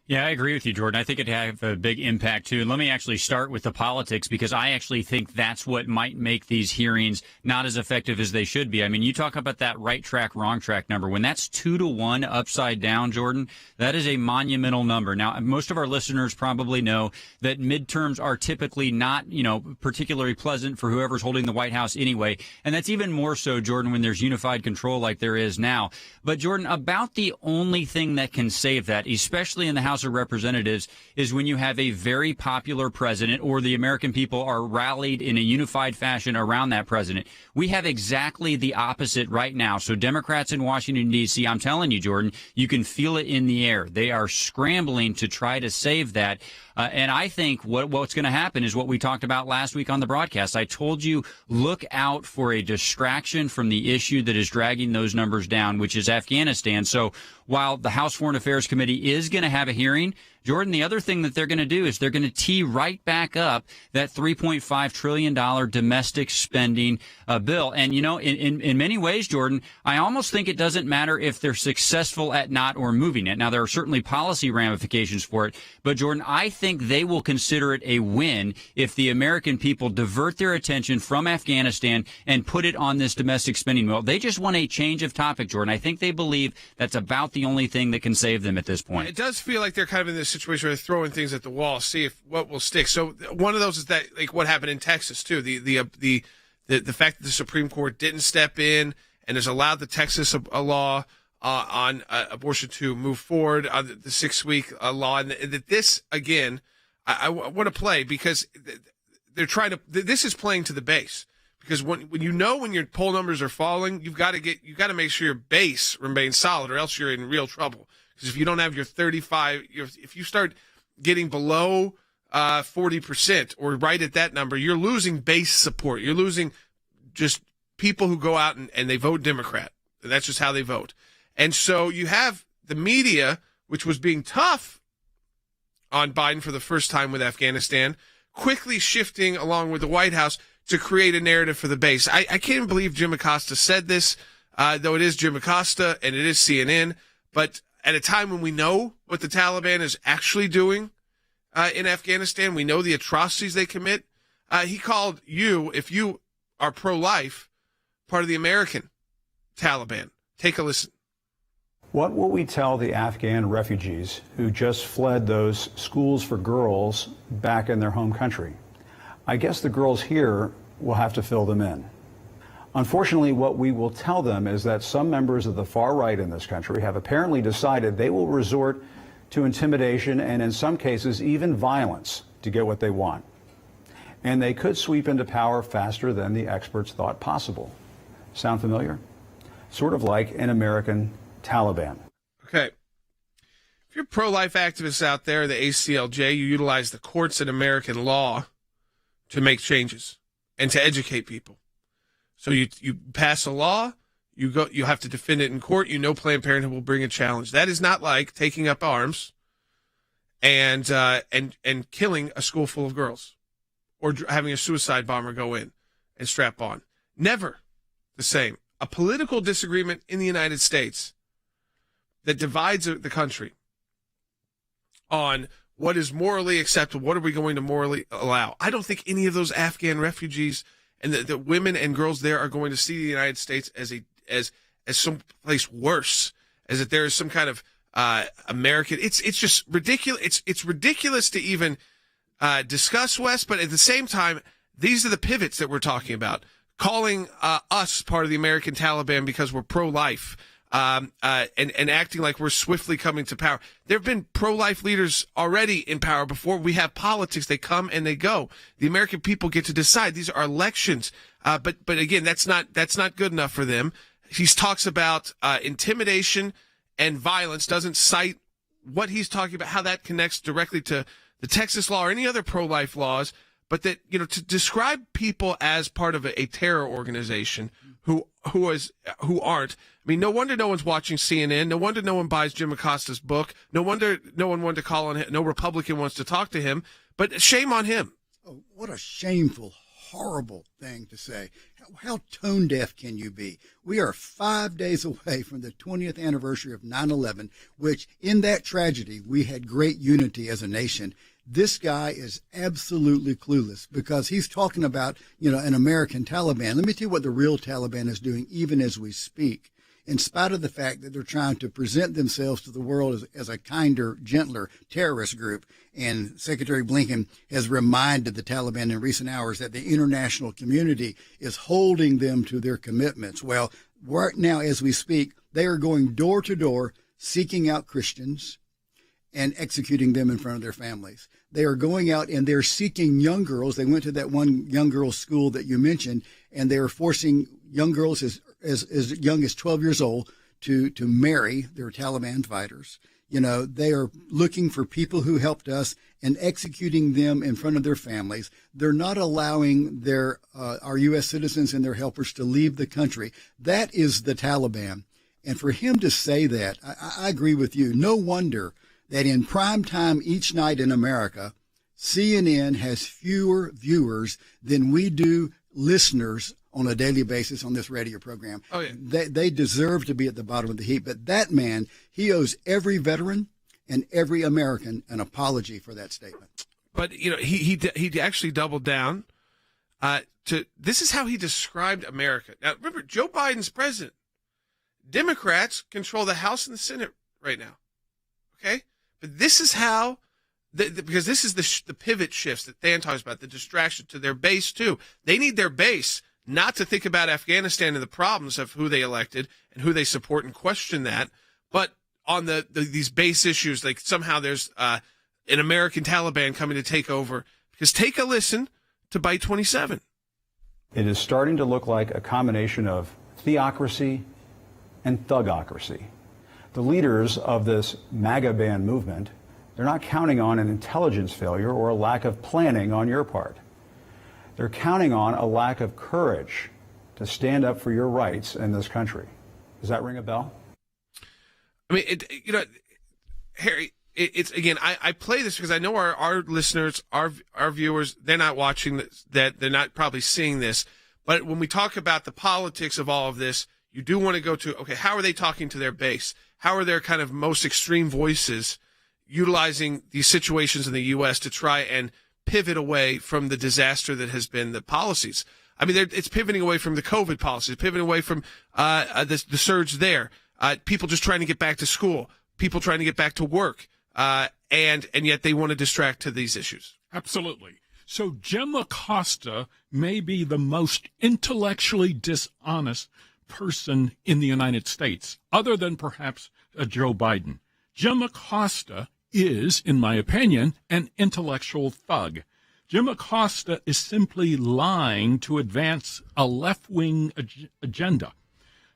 Yeah, I agree with you, Jordan. I think it'd have a big impact, too. And let me actually start with the politics, because I actually think that's what might make these hearings not as effective as they should be. I mean, you talk about that right track, wrong track number. When that's 2-to-1 upside down, Jordan, that is a monumental number. Now, most of our listeners probably know that midterms are typically not, particularly pleasant for whoever's holding the White House anyway. And that's even more so, Jordan, when there's unified control like there is now. But, Jordan, about the only thing that can save that, especially in the House of Representatives, is when you have a very popular president, or the American people are rallied in a unified fashion around that president. We have exactly the opposite right now. So Democrats in Washington, D.C., I'm telling you, Jordan, you can feel it in the air. They are scrambling to try to save that. And I think what's going to happen is what we talked about last week on the broadcast. I told you, look out for a distraction from the issue that is dragging those numbers down, which is Afghanistan. So while the House Foreign Affairs Committee is going to have a hearing hearing, Jordan, the other thing that they're going to do is they're going to tee right back up that $3.5 trillion domestic spending bill. And, in many ways, Jordan, I almost think it doesn't matter if they're successful at not or moving it. Now, there are certainly policy ramifications for it. But, Jordan, I think they will consider it a win if the American people divert their attention from Afghanistan and put it on this domestic spending bill. They just want a change of topic, Jordan. I think they believe that's about the only thing that can save them at this point. It does feel like they're kind of in this situation where they're throwing things at the wall, see if what will stick. So one of those is that, like, what happened in Texas too. The fact that the Supreme Court didn't step in and has allowed the Texas law on abortion to move forward on the 6-week law, and that this again, I want to play because they're trying to. This is playing to the base. Because when your poll numbers are falling, you've got to make sure your base remains solid, or else you're in real trouble. Because if you don't have your 35, if you start getting below 40% or right at that number, you're losing base support. You're losing just people who go out and they vote Democrat. That's just how they vote. And so you have the media, which was being tough on Biden for the first time with Afghanistan, quickly shifting along with the White House to create a narrative for the base. I can't even believe Jim Acosta said this, though it is Jim Acosta and it is CNN. But at a time when we know what the Taliban is actually doing in Afghanistan, we know the atrocities they commit. He called you, if you are pro-life, part of the American Taliban. Take a listen. What will we tell the Afghan refugees who just fled those schools for girls back in their home country? I guess the girls here will have to fill them in. Unfortunately, what we will tell them is that some members of the far right in this country have apparently decided they will resort to intimidation and in some cases even violence to get what they want. And they could sweep into power faster than the experts thought possible. Sound familiar? Sort of like an American Taliban. Okay. If you're pro-life activists out there, the ACLJ, you utilize the courts and American law to make changes and to educate people. So you pass a law, you have to defend it in court. Planned Parenthood will bring a challenge. That is not like taking up arms and killing a school full of girls or having a suicide bomber go in and strap on. Never the same. A political disagreement in the United States that divides the country on what is morally acceptable, what are we going to morally allow. I don't think any of those Afghan refugees and the women and girls there are going to see the United States as some place worse, as that there is some kind of American. It's just ridiculous. It's ridiculous to even discuss, Wes. But at the same time, these are the pivots that we're talking about. Calling us part of the American Taliban because we're pro-life. And acting like we're swiftly coming to power. There have been pro-life leaders already in power before. We have politics. They come and they go. The American people get to decide. These are elections. But again, that's not good enough for them. He talks about intimidation and violence, doesn't cite what he's talking about, how that connects directly to the Texas law or any other pro-life laws. But that, to describe people as part of a terror organization who aren't. I mean, no wonder no one's watching CNN. No wonder no one buys Jim Acosta's book. No wonder no one wanted to call on him. No Republican wants to talk to him. But shame on him. Oh, what a shameful, horrible thing to say. How tone deaf can you be? We are 5 days away from the 20th anniversary of 9/11, which in that tragedy, we had great unity as a nation. This guy is absolutely clueless because he's talking about, an American Taliban. Let me tell you what the real Taliban is doing even as we speak. In spite of the fact that they're trying to present themselves to the world as a kinder, gentler terrorist group. And Secretary Blinken has reminded the Taliban in recent hours that the international community is holding them to their commitments. Well, right now, as we speak, they are going door to door, seeking out Christians and executing them in front of their families. They are going out and they're seeking young girls. They went to that one young girls' school that you mentioned, and they are forcing young girls as young as 12 years old to marry their Taliban fighters. They are looking for people who helped us and executing them in front of their families. They're not allowing our U.S. citizens and their helpers to leave the country. That is the Taliban. And for him to say that, I agree with you. No wonder that in prime time each night in America, CNN has fewer viewers than we do listeners on a daily basis on this radio program. Oh, yeah. They deserve to be at the bottom of the heap. But that man, he owes every veteran and every American an apology for that statement. But, you know, he actually doubled down this is how he described America. Now, remember, Joe Biden's president. Democrats control the House and the Senate right now. Okay? But this is how, because this is the pivot shifts that Dan talks about, the distraction to their base, too. They need their base not to think about Afghanistan and the problems of who they elected and who they support and question that, but on these base issues, like somehow there's an American Taliban coming to take over. Because take a listen to Bite 27. It is starting to look like a combination of theocracy and thugocracy. The leaders of this MAGA ban movement, they're not counting on an intelligence failure or a lack of planning on your part. They're counting on a lack of courage to stand up for your rights in this country. Does that ring a bell? I mean, Harry, it's again, I play this because I know our listeners, our viewers, they're not watching this, that they're not probably seeing this. But when we talk about the politics of all of this, you do want to go to, okay, how are they talking to their base? How are their kind of most extreme voices utilizing these situations in the U.S. to try and pivot away from the disaster that has been the policies? I mean, it's pivoting away from the COVID policies, pivoting away from the surge there, people just trying to get back to school, people trying to get back to work, and yet they want to distract to these issues. Absolutely. So Jim Acosta may be the most intellectually dishonest person in the United States, other than perhaps Joe Biden. Jim Acosta is, in my opinion, an intellectual thug. Jim Acosta is simply lying to advance a left-wing agenda,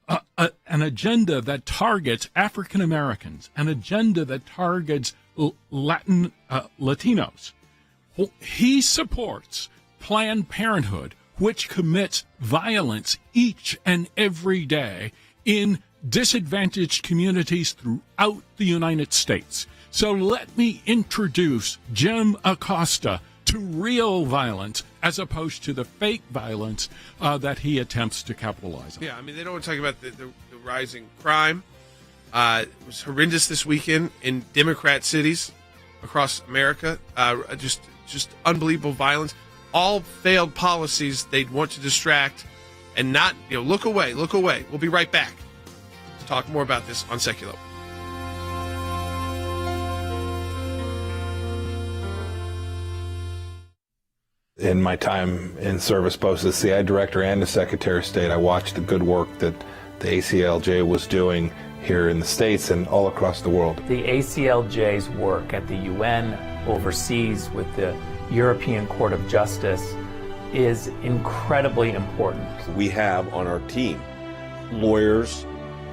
an agenda that targets African Americans, an agenda that targets Latinos. He supports Planned Parenthood, which commits violence each and every day in disadvantaged communities throughout the United States. So let me introduce Jim Acosta to real violence as opposed to the fake violence that he attempts to capitalize on. Yeah, I mean, they don't want to talk about the rising crime. It was horrendous this weekend in Democrat cities across America. Just unbelievable violence. All failed policies. They'd want to distract and not, look away, look away. We'll be right back to talk more about this on Sekulow. In my time in service, both as CI director and as Secretary of State, I watched the good work that the ACLJ was doing here in the States and all across the world. The ACLJ's work at the UN, overseas with the European Court of Justice, is incredibly important. We have on our team lawyers,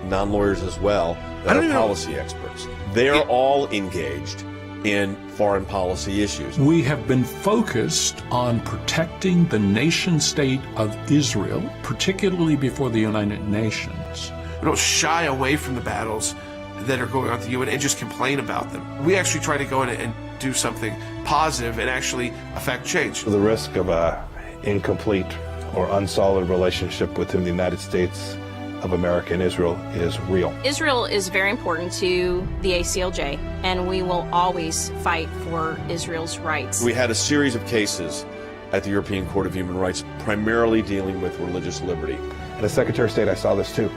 non-lawyers as well, that are policy experts. They're all engaged in foreign policy issues. We have been focused on protecting the nation state of Israel, particularly before the United Nations. We don't shy away from the battles that are going on at the UN and just complain about them. We actually try to go in and do something positive and actually affect change. The risk of an incomplete or unsolid relationship within the United States of America and Israel is real. Israel is very important to the ACLJ, and we will always fight for Israel's rights. We had a series of cases at the European Court of Human Rights, primarily dealing with religious liberty. And as Secretary of State, I saw this too.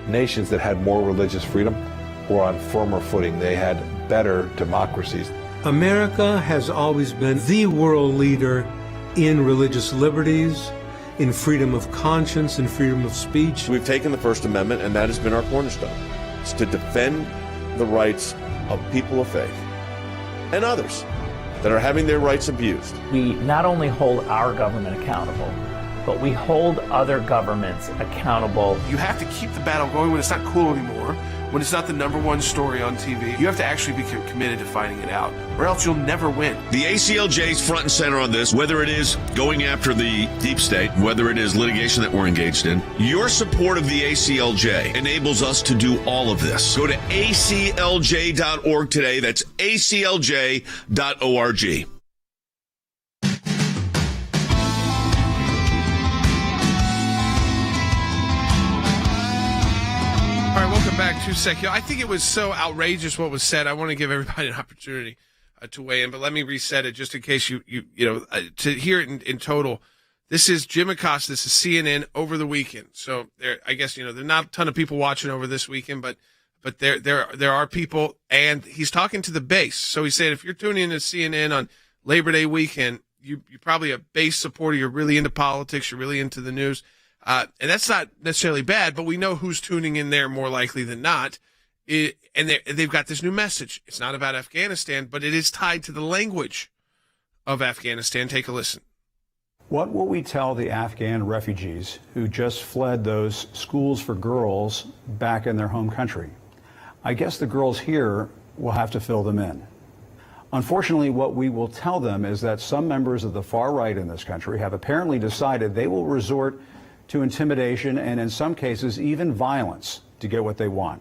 Nations that had more religious freedom were on firmer footing. They had better democracies. America has always been the world leader in religious liberties, in freedom of conscience and freedom of speech. We've taken the First Amendment, and that has been our cornerstone. It's to defend the rights of people of faith and others that are having their rights abused. We not only hold our government accountable, but we hold other governments accountable. You have to keep the battle going when it's not cool anymore, when it's not the number one story on TV. You have to actually be committed to finding it out, or else you'll never win. The ACLJ is front and center on this, whether it is going after the deep state, whether it is litigation that we're engaged in. Your support of the ACLJ enables us to do all of this. Go to aclj.org today. That's aclj.org. Back to Sekulow. I think it was so outrageous what was said. I want to give everybody an opportunity to weigh in, but let me reset it just in case you to hear it in total. This is Jim Acosta. This is CNN over the weekend. So I guess there are not a ton of people watching over this weekend, but there are people, and he's talking to the base. So he said if you're tuning in to CNN on Labor Day weekend, you're probably a base supporter. You're really into politics. You're really into the news. And that's not necessarily bad, but we know who's tuning in there more likely than not. And they've got this new message. It's not about Afghanistan, but it is tied to the language of Afghanistan. Take a listen. What will we tell the Afghan refugees who just fled those schools for girls back in their home country? I guess the girls here will have to fill them in. Unfortunately, what we will tell them is that some members of the far right in this country have apparently decided they will resort to intimidation and in some cases even violence to get what they want.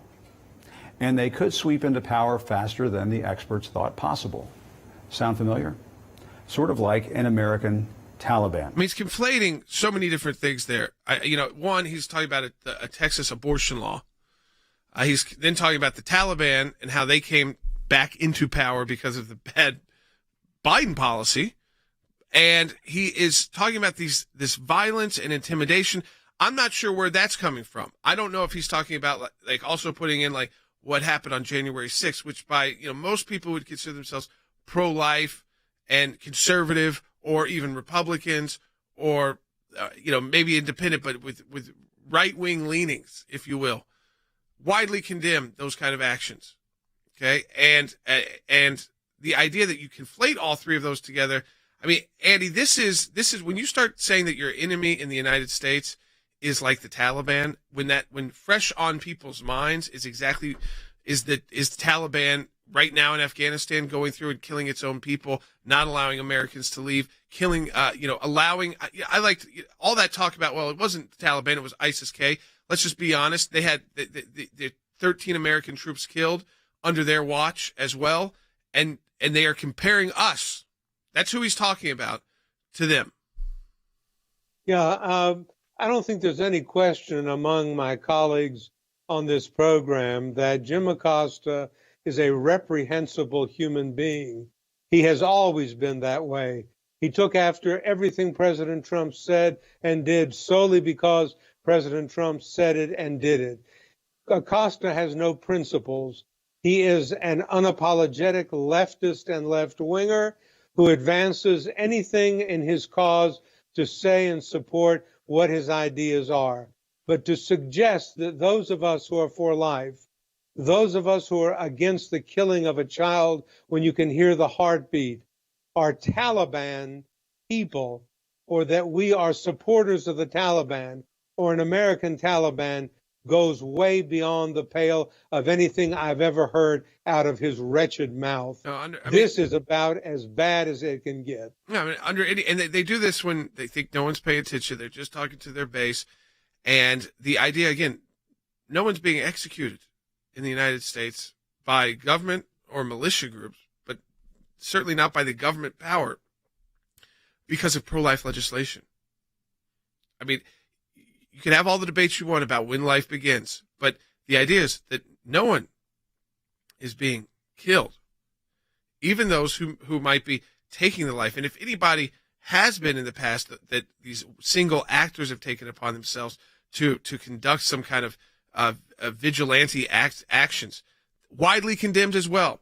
And they could sweep into power faster than the experts thought possible. Sound familiar? Sort of like an American Taliban. I mean, he's conflating so many different things there. One, he's talking about a Texas abortion law. He's then talking about the Taliban and how they came back into power because of the bad Biden policy. And he is talking about this violence and intimidation. I'm not sure where that's coming from. I don't know if he's talking about like also putting in like what happened on January 6th, which by most people would consider themselves pro-life and conservative, or even Republicans, or maybe independent, but with right-wing leanings, if you will, widely condemn those kind of actions. Okay, and the idea that you conflate all three of those together. I mean, Andy, this is when you start saying that your enemy in the United States is like the Taliban, when fresh on people's minds is Taliban right now in Afghanistan going through and killing its own people, not allowing Americans to leave, killing, allowing. I like all that talk about. Well, it wasn't the Taliban; it was ISIS-K. Let's just be honest. They had the 13 American troops killed under their watch as well, and they are comparing us. That's who he's talking about to them. Yeah, I don't think there's any question among my colleagues on this program that Jim Acosta is a reprehensible human being. He has always been that way. He took after everything President Trump said and did solely because President Trump said it and did it. Acosta has no principles. He is an unapologetic leftist and left-winger who advances anything in his cause to say and support what his ideas are. But to suggest that those of us who are for life, those of us who are against the killing of a child when you can hear the heartbeat, are Taliban people, or that we are supporters of the Taliban or an American Taliban, goes way beyond the pale of anything I've ever heard out of his wretched mouth. This is about as bad as it can get. No, and they do this when they think no one's paying attention. They're just talking to their base. And the idea, again, no one's being executed in the United States by government or militia groups, but certainly not by the government power because of pro-life legislation. I mean, you can have all the debates you want about when life begins, but the idea is that no one is being killed, even those who might be taking the life. And if anybody has been in the past that these single actors have taken upon themselves to conduct some kind of vigilante actions, widely condemned as well.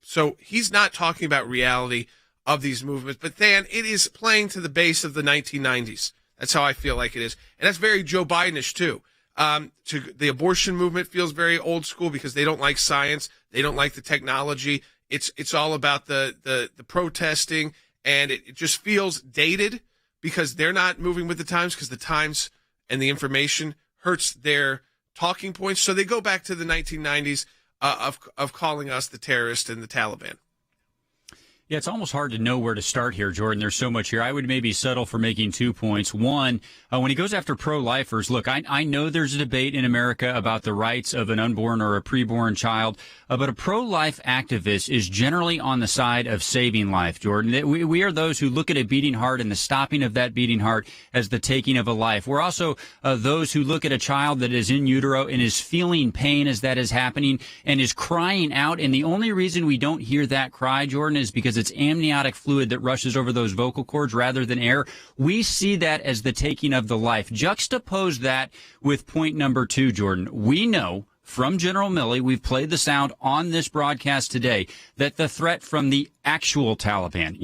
So he's not talking about reality of these movements, but then it is playing to the base of the 1990s. That's how I feel like it is. And that's very Joe Biden-ish, too. The abortion movement feels very old school because they don't like science. They don't like the technology. It's all about the protesting, and it just feels dated because they're not moving with the times, because the times and the information hurts their talking points. So they go back to the 1990s of calling us the terrorists and the Taliban. Yeah, it's almost hard to know where to start here, Jordan. There's so much here. I would maybe settle for making 2 points. One, when he goes after pro-lifers, look, I know there's a debate in America about the rights of an unborn or a preborn child, but a pro-life activist is generally on the side of saving life, Jordan. We are those who look at a beating heart and the stopping of that beating heart as the taking of a life. We're also those who look at a child that is in utero and is feeling pain as that is happening and is crying out. And the only reason we don't hear that cry, Jordan, is because it's amniotic fluid that rushes over those vocal cords rather than air. We see that as the taking of the life. Juxtapose that with point number 2, Jordan. We know from General Milley, we've played the sound on this broadcast today, that the threat from the actual Taliban,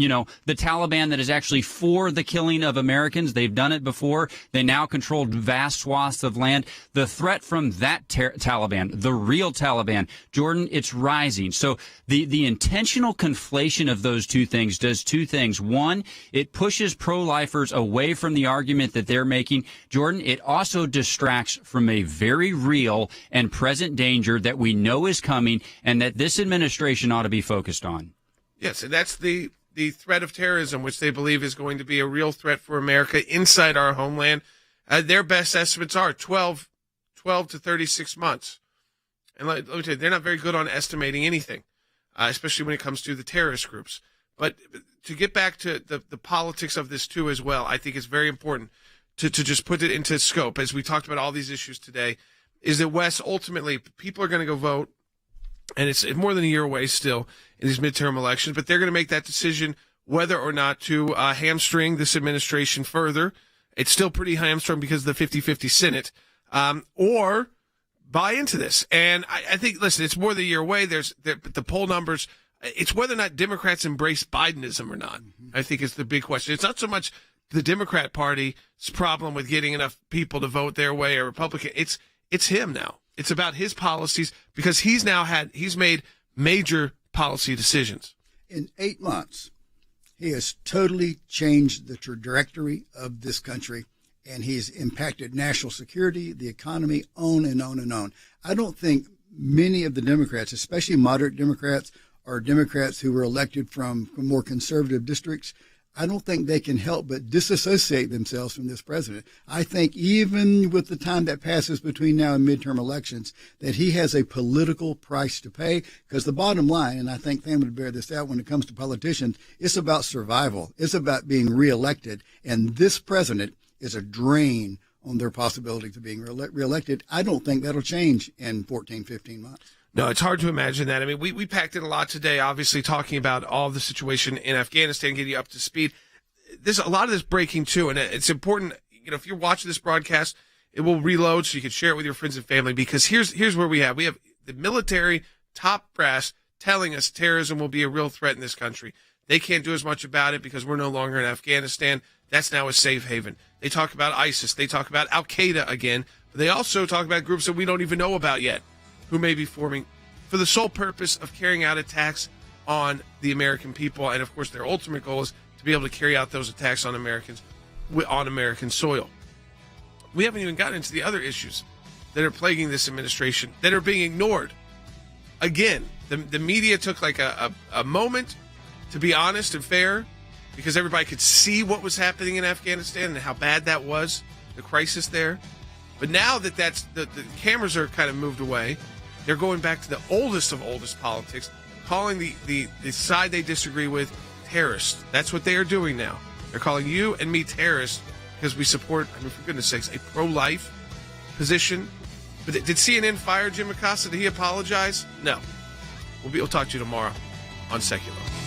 the Taliban that is actually for the killing of Americans, they've done it before. They now control vast swaths of land. The threat from that Taliban, the real Taliban, Jordan, it's rising. So the intentional conflation of those two things does two things. One, it pushes pro-lifers away from the argument that they're making. Jordan, it also distracts from a very real and present danger that we know is coming and that this administration ought to be focused on. Yes, and that's the threat of terrorism, which they believe is going to be a real threat for America inside our homeland. Their best estimates are 12 to 36 months. And let me tell you, they're not very good on estimating anything, especially when it comes to the terrorist groups. But to get back to the politics of this, too, as well, I think it's very important to just put it into scope, as we talked about all these issues today, is that, Wes, ultimately, people are going to go vote. And it's more than a year away still in these midterm elections, but they're going to make that decision whether or not to hamstring this administration further. It's still pretty hamstrung because of the 50-50 Senate, or buy into this. And I think, listen, it's more than a year away. There's the poll numbers. It's whether or not Democrats embrace Bidenism or not, I think is the big question. It's not so much the Democrat Party's problem with getting enough people to vote their way or Republican. It's him now. It's about his policies because he's made major policy decisions. In 8 months, he has totally changed the trajectory of this country, and he's impacted national security, the economy, on and on and on. I don't think many of the Democrats, especially moderate Democrats or Democrats who were elected from more conservative districts, I don't think they can help but disassociate themselves from this president. I think even with the time that passes between now and midterm elections, that he has a political price to pay, because the bottom line, and I think Sam would bear this out when it comes to politicians, it's about survival. It's about being reelected. And this president is a drain on their possibility of being reelected. I don't think that'll change in 14, 15 months. No, it's hard to imagine that. I mean, we packed in a lot today, obviously talking about all the situation in Afghanistan, getting you up to speed. There's a lot of this breaking too, and it's important. If you're watching this broadcast, it will reload so you can share it with your friends and family, because here's where we have the military top brass telling us terrorism will be a real threat in this country. They can't do as much about it because we're no longer in Afghanistan. That's now a safe haven. They talk about ISIS. They talk about Al-Qaeda again. But they also talk about groups that we don't even know about yet, who may be forming for the sole purpose of carrying out attacks on the American people. And, of course, their ultimate goal is to be able to carry out those attacks on Americans on American soil. We haven't even gotten into the other issues that are plaguing this administration that are being ignored. Again, the media took like a moment to be honest and fair because everybody could see what was happening in Afghanistan and how bad that was, the crisis there. But now that the cameras are kind of moved away, they're going back to the oldest of oldest politics, calling the side they disagree with terrorists. That's what they are doing now. They're calling you and me terrorists because we support, for goodness sakes, a pro-life position. But did CNN fire Jim Acosta? Did he apologize? No. We'll talk to you tomorrow on Sekulow.